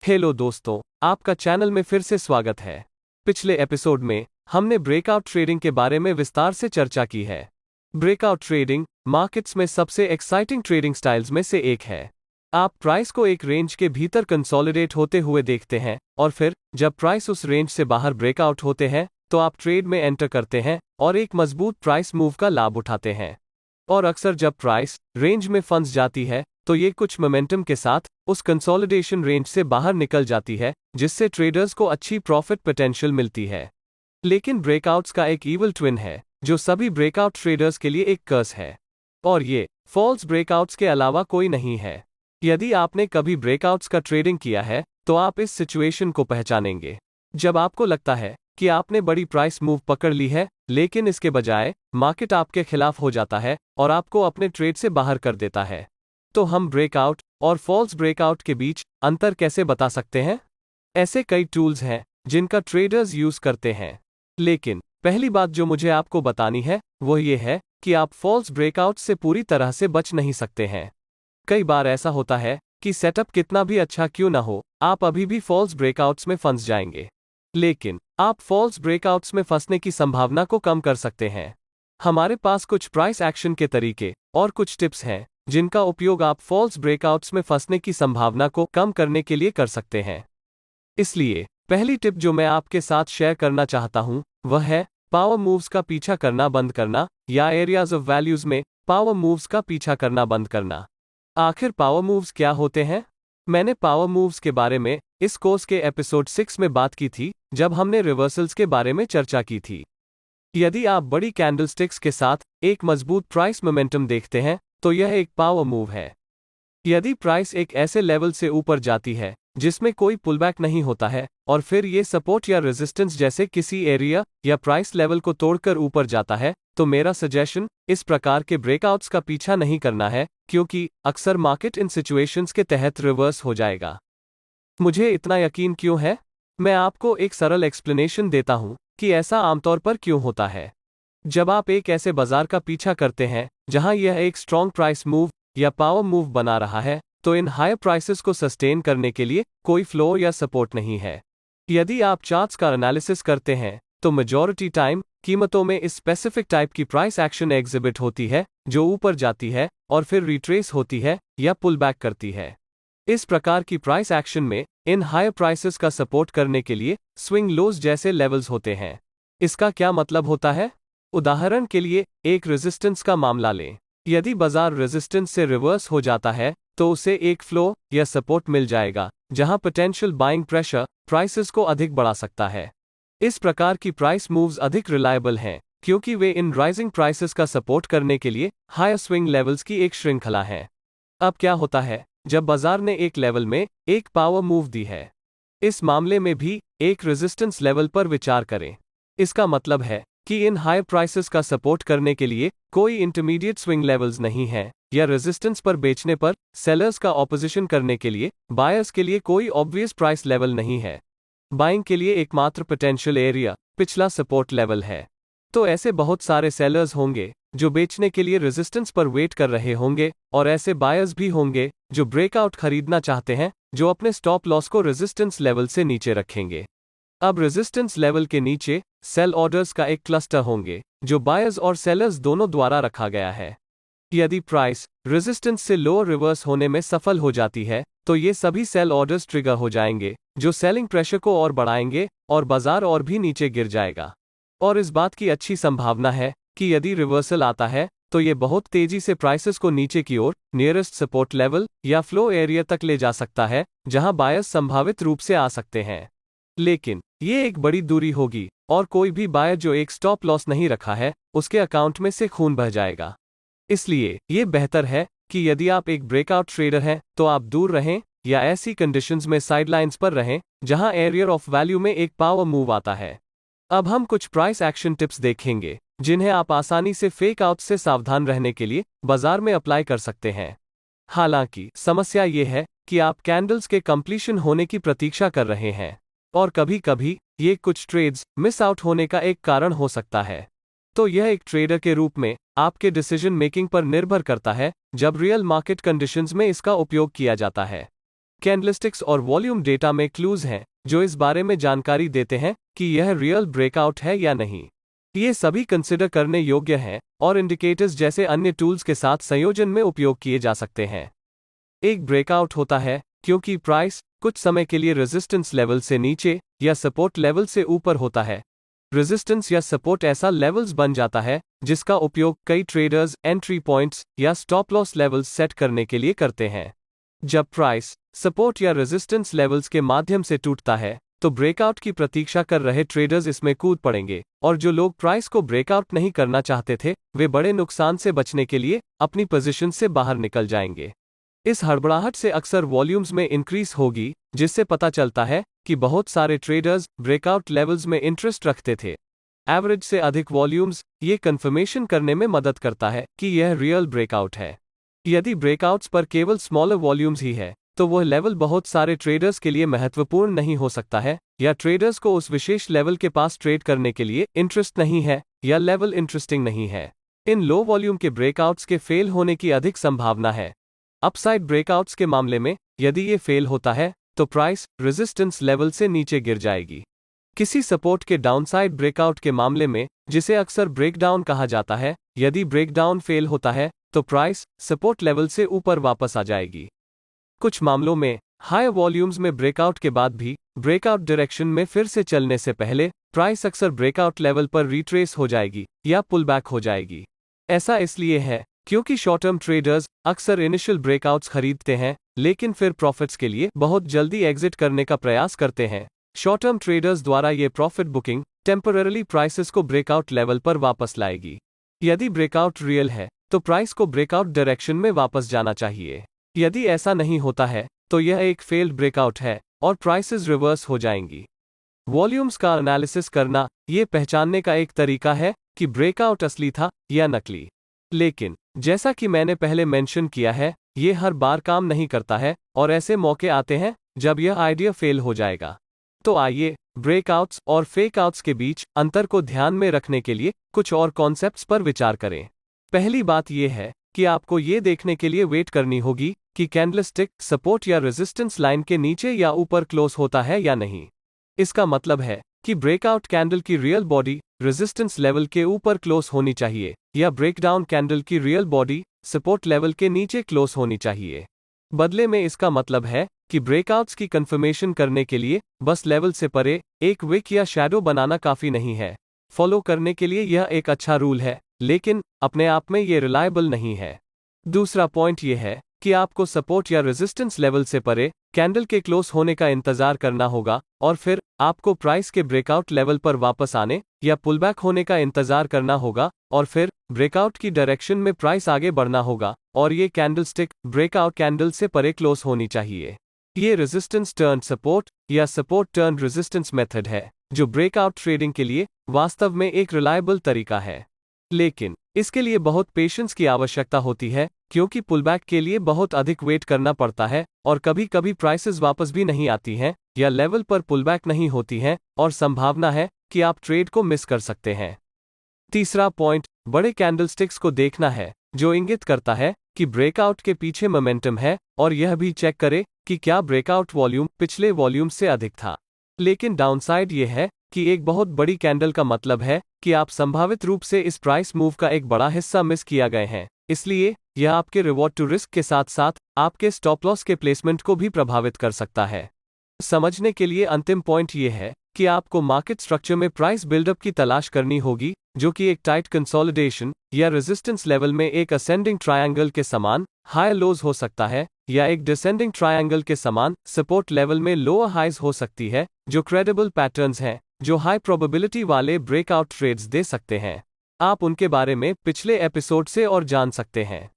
Hello दोस्तों, आपका channel में फिर से स्वागत है। पिछले एपिसोड में हमने ब्रेकआउट ट्रेडिंग के बारे में विस्तार से चर्चा की है। ब्रेकआउट ट्रेडिंग मार्केट्स में सबसे एक्साइटिंग ट्रेडिंग स्टाइल्स में से एक है। आप प्राइस को एक रेंज के भीतर कंसोलिडेट होते हुए देखते हैं और फिर जब प्राइस उस रेंज से बाहर ब्रेकआउट होते हैं तो आप ट्रेड में एंटर करते हैं और एक मजबूत प्राइस मूव का लाभ उठाते हैं। और अक्सर जब प्राइस रेंज में फंस जाती है तो ये कुछ मोमेंटम के साथ उस कंसोलिडेशन रेंज से बाहर निकल जाती है, जिससे ट्रेडर्स को अच्छी प्रॉफिट पोटेंशियल मिलती है। लेकिन ब्रेकआउट्स का एक ईवल ट्विन है जो सभी ब्रेकआउट ट्रेडर्स के लिए एक कर्स है, और ये फॉल्स ब्रेकआउट्स के अलावा कोई नहीं है। यदि आपने कभी ब्रेकआउट्स का ट्रेडिंग किया है तो आप इस सिचुएशन को पहचानेंगे, जब आपको लगता है कि आपने बड़ी प्राइस मूव पकड़ ली है, लेकिन इसके बजाय मार्केट आपके खिलाफ हो जाता है और आपको अपने ट्रेड से बाहर कर देता है। तो हम ब्रेकआउट और फॉल्स ब्रेकआउट के बीच अंतर कैसे बता सकते हैं? ऐसे कई टूल्स हैं जिनका ट्रेडर्स यूज करते हैं, लेकिन पहली बात जो मुझे आपको बतानी है वो ये है कि आप फॉल्स ब्रेकआउट से पूरी तरह से बच नहीं सकते हैं। कई बार ऐसा होता है कि सेटअप कितना भी अच्छा क्यों ना हो, आप अभी भी फॉल्स ब्रेकआउट्स में फंस जाएंगे। लेकिन आप फॉल्स ब्रेकआउट्स में फंसने की संभावना को कम कर सकते हैं। हमारे पास कुछ प्राइस एक्शन के तरीके और कुछ टिप्स हैं जिनका उपयोग आप फॉल्स ब्रेकआउट्स में फंसने की संभावना को कम करने के लिए कर सकते हैं। इसलिए पहली टिप जो मैं आपके साथ शेयर करना चाहता हूं वह है पावर मूव्स का पीछा करना बंद करना, या एरियाज ऑफ वैल्यूज में पावर मूव्स का पीछा करना बंद करना। आखिर पावर मूव्स क्या होते हैं? मैंने पावर मूव्स के बारे में इस कोर्स के एपिसोड 6 में बात की थी, जब हमने रिवर्सल्स के बारे में चर्चा की थी। यदि आप बड़ी कैंडलस्टिक्स के साथ एक मजबूत प्राइस मोमेंटम देखते हैं तो यह एक पावर मूव है। यदि प्राइस एक ऐसे लेवल से ऊपर जाती है जिसमें कोई पुलबैक नहीं होता है और फिर ये सपोर्ट या रेजिस्टेंस जैसे किसी एरिया या प्राइस लेवल को तोड़कर ऊपर जाता है, तो मेरा सजेशन इस प्रकार के ब्रेकआउट्स का पीछा नहीं करना है, क्योंकि अक्सर मार्केट इन सिचुएशंस के तहत रिवर्स हो जाएगा। मुझे इतना यकीन क्यों है? मैं आपको एक सरल एक्सप्लेनेशन देता हूं कि ऐसा आमतौर पर क्यों होता है। जब आप एक ऐसे बाजार का पीछा करते हैं जहां यह एक स्ट्रॉन्ग प्राइस मूव या पावर मूव बना रहा है, तो इन हायर प्राइसेस को सस्टेन करने के लिए कोई फ्लोर या सपोर्ट नहीं है। यदि आप चार्ट्स का एनालिसिस करते हैं तो मेजॉरिटी टाइम कीमतों में इस स्पेसिफिक टाइप की प्राइस एक्शन एग्जिबिट होती है जो ऊपर जाती है और फिर रिट्रेस होती है या पुल बैक करती है। इस प्रकार की प्राइस एक्शन में इन हायर प्राइसेस का सपोर्ट करने के लिए स्विंग लोज जैसे लेवल्स होते हैं। इसका क्या मतलब होता है? उदाहरण के लिए एक रेजिस्टेंस का मामला लें। यदि बाजार रेजिस्टेंस से रिवर्स हो जाता है तो उसे एक फ्लो या सपोर्ट मिल जाएगा जहां पोटेंशियल बाइंग प्रेशर प्राइसेस को अधिक बढ़ा सकता है। इस प्रकार की प्राइस मूव्स अधिक रिलायबल हैं क्योंकि वे इन राइजिंग प्राइसेस का सपोर्ट करने के लिए हायर स्विंग लेवल्स की एक श्रृंखला है। अब क्या होता है जब बाजार ने एक लेवल में एक पावर मूव दी है? इस मामले में भी एक रेजिस्टेंस लेवल पर विचार करें। इसका मतलब है कि इन हायर प्राइसेस का सपोर्ट करने के लिए कोई इंटरमीडिएट स्विंग लेवल्स नहीं है, या रेजिस्टेंस पर बेचने पर सेलर्स का ऑपोजिशन करने के लिए बायर्स के लिए कोई ऑब्वियस प्राइस लेवल नहीं है। बाइंग के लिए एकमात्र पोटेंशियल एरिया पिछला सपोर्ट लेवल है। तो ऐसे बहुत सारे सेलर्स होंगे जो बेचने के लिए रेजिस्टेंस पर वेट कर रहे होंगे, और ऐसे बायर्स भी होंगे जो ब्रेकआउट खरीदना चाहते हैं, जो अपने स्टॉप लॉस को रेजिस्टेंस लेवल से नीचे रखेंगे। अब रेजिस्टेंस लेवल के नीचे सेल ऑर्डर्स का एक क्लस्टर होंगे जो बायर्स और सेलर्स दोनों द्वारा रखा गया है। यदि प्राइस रेजिस्टेंस से लोअर रिवर्स होने में सफल हो जाती है तो ये सभी सेल ऑर्डर्स ट्रिगर हो जाएंगे जो सेलिंग प्रेशर को और बढ़ाएंगे और बाजार और भी नीचे गिर जाएगा। और इस बात की अच्छी संभावना है कि यदि रिवर्सल आता है तो ये बहुत तेजी से प्राइसेस को नीचे की ओर नियरेस्ट सपोर्ट लेवल या फ्लो एरिया तक ले जा सकता है, जहां बायर्स संभावित रूप से आ सकते हैं। लेकिन ये एक बड़ी दूरी होगी और कोई भी बायर जो एक स्टॉप लॉस नहीं रखा है उसके अकाउंट में से खून बह जाएगा। इसलिए ये बेहतर है कि यदि आप एक ब्रेकआउट ट्रेडर हैं तो आप दूर रहें या ऐसी कंडीशंस में साइडलाइंस पर रहें जहां एरिया ऑफ वैल्यू में एक पावर मूव आता है। अब हम कुछ प्राइस एक्शन टिप्स देखेंगे जिन्हें आप आसानी से फेक आउट से सावधान रहने के लिए बाजार में अप्लाई कर सकते हैं। हालांकि समस्या ये है कि आप कैंडल्स के कंप्लीशन होने की प्रतीक्षा कर रहे हैं, और कभी कभी ये कुछ ट्रेड्स मिस आउट होने का एक कारण हो सकता है। तो यह एक ट्रेडर के रूप में आपके डिसीजन मेकिंग पर निर्भर करता है जब रियल मार्केट कंडीशंस में इसका उपयोग किया जाता है। कैंडलस्टिक्स और वॉल्यूम डेटा में क्लूज हैं जो इस बारे में जानकारी देते हैं कि यह रियल ब्रेकआउट है या नहीं। ये सभी कंसिडर करने योग्य हैं और इंडिकेटर्स जैसे अन्य टूल्स के साथ संयोजन में उपयोग किए जा सकते हैं। एक ब्रेकआउट होता है क्योंकि प्राइस कुछ समय के लिए रेजिस्टेंस लेवल से नीचे या सपोर्ट लेवल से ऊपर होता है। रेजिस्टेंस या सपोर्ट ऐसा लेवल्स बन जाता है जिसका उपयोग कई ट्रेडर्स एंट्री पॉइंट्स या स्टॉप लॉस लेवल्स सेट करने के लिए करते हैं। जब प्राइस सपोर्ट या रेजिस्टेंस लेवल्स के माध्यम से टूटता है तो ब्रेकआउट की प्रतीक्षा कर रहे ट्रेडर्स इसमें कूद पड़ेंगे, और जो लोग प्राइस को ब्रेकआउट नहीं करना चाहते थे वे बड़े नुकसान से बचने के लिए अपनी पोजीशन से बाहर निकल जाएंगे। इस हड़बड़ाहट से अक्सर वॉल्यूम्स में इंक्रीज होगी, जिससे पता चलता है कि बहुत सारे ट्रेडर्स ब्रेकआउट लेवल्स में इंटरेस्ट रखते थे। एवरेज से अधिक वॉल्यूम्स ये कंफर्मेशन करने में मदद करता है कि यह रियल ब्रेकआउट है। यदि ब्रेकआउट्स पर केवल स्मॉलर वॉल्यूम्स ही है तो वह लेवल बहुत सारे ट्रेडर्स के लिए महत्वपूर्ण नहीं हो सकता है, या ट्रेडर्स को उस विशेष लेवल के पास ट्रेड करने के लिए इंटरेस्ट नहीं है, या लेवल इंटरेस्टिंग नहीं है। इन लो वॉल्यूम के ब्रेकआउट्स के फेल होने की अधिक संभावना है। अपसाइड ब्रेकआउट्स के मामले में यदि ये फेल होता है तो प्राइस रेजिस्टेंस लेवल से नीचे गिर जाएगी। किसी सपोर्ट के डाउनसाइड ब्रेकआउट के मामले में, जिसे अक्सर ब्रेकडाउन कहा जाता है, यदि ब्रेकडाउन फेल होता है तो प्राइस सपोर्ट लेवल से ऊपर वापस आ जाएगी। कुछ मामलों में हाई वॉल्यूम्स में ब्रेकआउट के बाद भी ब्रेकआउट डायरेक्शन में फिर से चलने से पहले प्राइस अक्सर ब्रेकआउट लेवल पर रिट्रेस हो जाएगी या पुल बैक हो जाएगी। ऐसा इसलिए है क्योंकि शॉर्ट टर्म ट्रेडर्स अक्सर इनिशियल ब्रेकआउट्स खरीदते हैं लेकिन फिर प्रॉफिट्स के लिए बहुत जल्दी एग्जिट करने का प्रयास करते हैं। शॉर्ट टर्म ट्रेडर्स द्वारा ये प्रॉफिट बुकिंग टेम्पररी प्राइसेस को ब्रेकआउट लेवल पर वापस लाएगी। यदि ब्रेकआउट रियल है तो प्राइस को ब्रेकआउट डायरेक्शन में वापस जाना चाहिए। यदि ऐसा नहीं होता है तो यह एक फेल्ड ब्रेकआउट है और प्राइसेस रिवर्स हो जाएंगी। वॉल्यूम्स का एनालिसिस करना ये पहचानने का एक तरीका है कि ब्रेकआउट असली था या नकली। लेकिन जैसा कि मैंने पहले मेंशन किया है, ये हर बार काम नहीं करता है और ऐसे मौके आते हैं जब यह आइडिया फेल हो जाएगा। तो आइए ब्रेकआउट्स और फेकआउट्स के बीच अंतर को ध्यान में रखने के लिए कुछ और कॉन्सेप्ट्स पर विचार करें। पहली बात यह है कि आपको ये देखने के लिए वेट करनी होगी कि कैंडलस्टिक सपोर्ट या रेजिस्टेंस लाइन के नीचे या ऊपर क्लोज होता है या नहीं। इसका मतलब है कि ब्रेकआउट कैंडल की रियल बॉडी रेजिस्टेंस लेवल के ऊपर क्लोज होनी चाहिए या ब्रेकडाउन कैंडल की रियल बॉडी सपोर्ट लेवल के नीचे क्लोज होनी चाहिए। बदले में इसका मतलब है कि ब्रेकआउट्स की कंफर्मेशन करने के लिए बस लेवल से परे एक विक या शैडो बनाना काफी नहीं है। फॉलो करने के लिए यह एक अच्छा रूल है, लेकिन अपने आप में यह रिलायबल नहीं है। दूसरा पॉइंट यह है कि आपको सपोर्ट या रेजिस्टेंस लेवल से परे कैंडल के क्लोज होने का इंतजार करना होगा और फिर आपको प्राइस के ब्रेकआउट लेवल पर वापस आने या पुलबैक होने का इंतजार करना होगा और फिर ब्रेकआउट की डायरेक्शन में प्राइस आगे बढ़ना होगा और ये कैंडलस्टिक ब्रेकआउट कैंडल से परे क्लोज होनी चाहिए। ये रेजिस्टेंस टर्न सपोर्ट या सपोर्ट टर्न रेजिस्टेंस मेथड है जो ब्रेकआउट ट्रेडिंग के लिए वास्तव में एक रिलायबल तरीका है, लेकिन इसके लिए बहुत पेशेंस की आवश्यकता होती है क्योंकि पुलबैक के लिए बहुत अधिक वेट करना पड़ता है और कभी कभी प्राइसेस वापस भी नहीं आती हैं या लेवल पर पुलबैक नहीं होती हैं और संभावना है कि आप ट्रेड को मिस कर सकते हैं। तीसरा पॉइंट बड़े कैंडलस्टिक्स को देखना है जो इंगित करता है कि ब्रेकआउट के पीछे मोमेंटम है, और यह भी चेक करें कि क्या ब्रेकआउट वॉल्यूम पिछले वॉल्यूम से अधिक था। लेकिन डाउनसाइड यह है कि एक बहुत बड़ी कैंडल का मतलब है कि आप संभावित रूप से इस प्राइस मूव का एक बड़ा हिस्सा मिस किया गए हैं, इसलिए यह आपके रिवॉर्ड टू रिस्क के साथ साथ आपके स्टॉप लॉस के प्लेसमेंट को भी प्रभावित कर सकता है। समझने के लिए अंतिम पॉइंट यह है कि आपको मार्केट स्ट्रक्चर में प्राइस बिल्डअप की तलाश करनी होगी जो कि एक टाइट कंसोलिडेशन या रेजिस्टेंस लेवल में एक असेंडिंग ट्रायंगल के समान हाई लोज हो सकता है या एक डिसेंडिंग ट्रायंगल के समान सपोर्ट लेवल में लोअर हाइज हो सकती है, जो क्रेडिबल पैटर्न्स हैं जो हाई प्रोबेबिलिटी वाले ब्रेकआउट ट्रेड्स दे सकते हैं। आप उनके बारे में पिछले एपिसोड से और जान सकते हैं।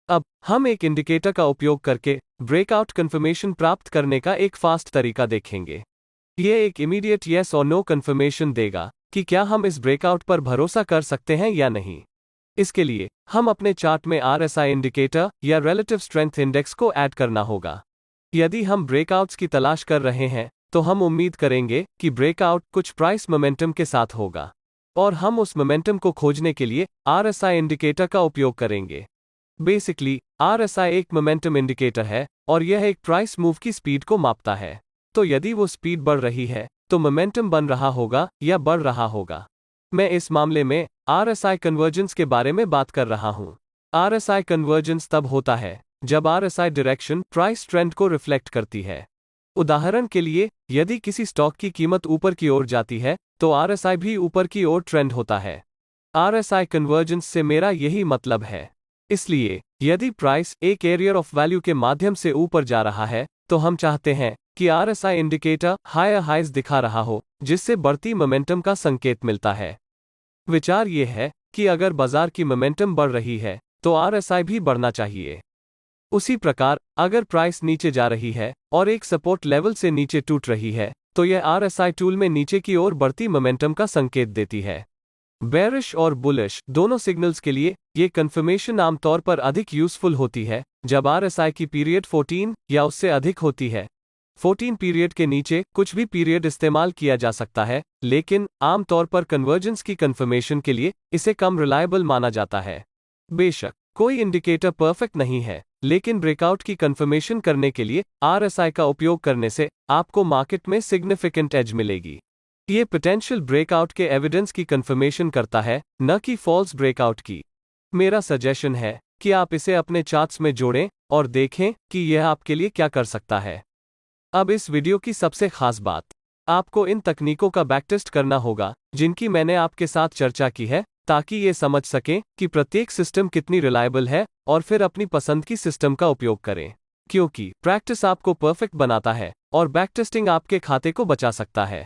अब हम एक इंडिकेटर का उपयोग करके ब्रेकआउट कंफर्मेशन प्राप्त करने का एक फास्ट तरीका देखेंगे। यह एक इमीडिएट येस और नो कंफर्मेशन देगा कि क्या हम इस ब्रेकआउट पर भरोसा कर सकते हैं या नहीं। इसके लिए हम अपने चार्ट में RSI इंडिकेटर या रिलेटिव स्ट्रेंथ इंडेक्स को ऐड करना होगा। यदि हम ब्रेकआउट्स की तलाश कर रहे हैं तो हम उम्मीद करेंगे कि ब्रेकआउट कुछ प्राइस मोमेंटम के साथ होगा और हम उस मोमेंटम को खोजने के लिए RSI इंडिकेटर का उपयोग करेंगे। बेसिकली RSI एक मोमेंटम इंडिकेटर है और यह एक प्राइस मूव की स्पीड को मापता है। तो यदि वो स्पीड बढ़ रही है तो मोमेंटम बन रहा होगा या बढ़ रहा होगा। मैं इस मामले में RSI कन्वर्जेंस के बारे में बात कर रहा हूं। RSI कन्वर्जेंस तब होता है जब RSI डायरेक्शन प्राइस ट्रेंड को रिफ्लेक्ट करती है। उदाहरण के लिए, यदि किसी स्टॉक की कीमत ऊपर की ओर जाती है तो RSI भी ऊपर की ओर ट्रेंड होता है। RSI कन्वर्जेंस से मेरा यही मतलब है। इसलिए यदि प्राइस एक एरियर ऑफ वैल्यू के माध्यम से ऊपर जा रहा है तो हम चाहते हैं कि RSI इंडिकेटर हायर हाइज दिखा रहा हो, जिससे बढ़ती मोमेंटम का संकेत मिलता है। विचार यह है कि अगर बाजार की मोमेंटम बढ़ रही है तो RSI भी बढ़ना चाहिए। उसी प्रकार अगर प्राइस नीचे जा रही है और एक सपोर्ट लेवल से नीचे टूट रही है तो यह RSI टूल में नीचे की ओर बढ़ती मोमेंटम का संकेत देती है। बेरिश और बुलिश दोनों सिग्नल्स के लिए ये कंफर्मेशन आमतौर पर अधिक यूजफुल होती है जब RSI की पीरियड 14 या उससे अधिक होती है। 14 पीरियड के नीचे कुछ भी पीरियड इस्तेमाल किया जा सकता है, लेकिन आमतौर पर कन्वर्जेंस की कंफर्मेशन के लिए इसे कम रिलायबल माना जाता है। बेशक कोई इंडिकेटर परफेक्ट नहीं है, लेकिन ब्रेकआउट की कंफर्मेशन करने के लिए RSI का उपयोग करने से आपको मार्केट में सिग्निफिकेंट एज मिलेगी। ये पोटेंशियल ब्रेकआउट के एविडेंस की कंफर्मेशन करता है, न कि फॉल्स ब्रेकआउट की। मेरा सजेशन है कि आप इसे अपने चार्ट्स में जोड़ें और देखें कि यह आपके लिए क्या कर सकता है। अब इस वीडियो की सबसे खास बात, आपको इन तकनीकों का बैकटेस्ट करना होगा जिनकी मैंने आपके साथ चर्चा की है, ताकि ये समझ सकें कि प्रत्येक सिस्टम कितनी रिलायबल है और फिर अपनी पसंद की सिस्टम का उपयोग करें। क्योंकि प्रैक्टिस आपको परफेक्ट बनाता है और बैकटेस्टिंग आपके खाते को बचा सकता है।